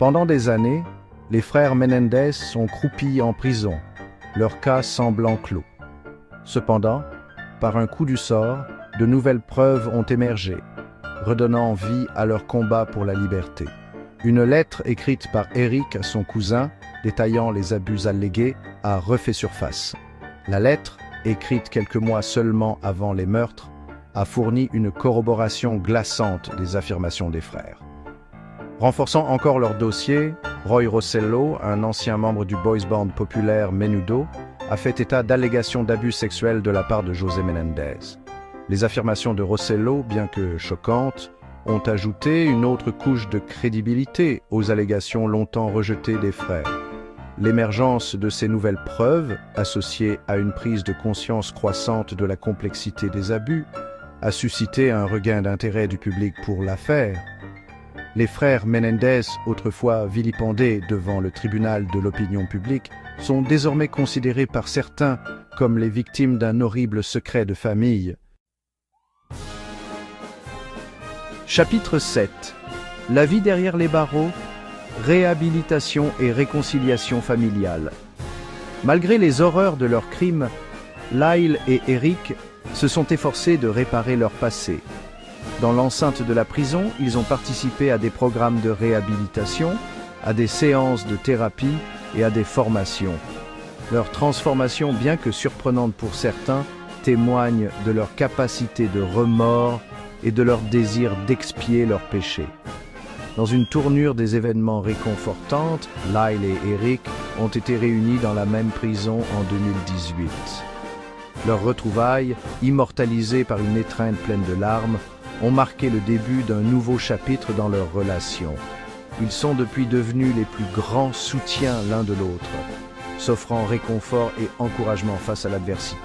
Pendant des années, les frères Menendez sont croupis en prison, leur cas semblant clos. Cependant, par un coup du sort, de nouvelles preuves ont émergé, redonnant vie à leur combat pour la liberté. Une lettre écrite par Eric à son cousin, détaillant les abus allégués, a refait surface. La lettre, écrite quelques mois seulement avant les meurtres, a fourni une corroboration glaçante des affirmations des frères. Renforçant encore leur dossier, Roy Rosello, un ancien membre du boys band populaire Menudo, a fait état d'allégations d'abus sexuels de la part de José Menendez. Les affirmations de Rosello, bien que choquantes, ont ajouté une autre couche de crédibilité aux allégations longtemps rejetées des frères. L'émergence de ces nouvelles preuves, associée à une prise de conscience croissante de la complexité des abus, a suscité un regain d'intérêt du public pour l'affaire. Les frères Menendez, autrefois vilipendés devant le tribunal de l'opinion publique, sont désormais considérés par certains comme les victimes d'un horrible secret de famille. Chapitre 7. La vie derrière les barreaux, réhabilitation et réconciliation familiale. Malgré les horreurs de leurs crimes, Lyle et Eric se sont efforcés de réparer leur passé. Dans l'enceinte de la prison, ils ont participé à des programmes de réhabilitation, à des séances de thérapie et à des formations. Leur transformation, bien que surprenante pour certains, témoigne de leur capacité de remords et de leur désir d'expier leurs péchés. Dans une tournure des événements réconfortantes, Lyle et Eric ont été réunis dans la même prison en 2018. Leurs retrouvailles, immortalisées par une étreinte pleine de larmes, ont marqué le début d'un nouveau chapitre dans leur relation. Ils sont depuis devenus les plus grands soutiens l'un de l'autre, s'offrant réconfort et encouragement face à l'adversité.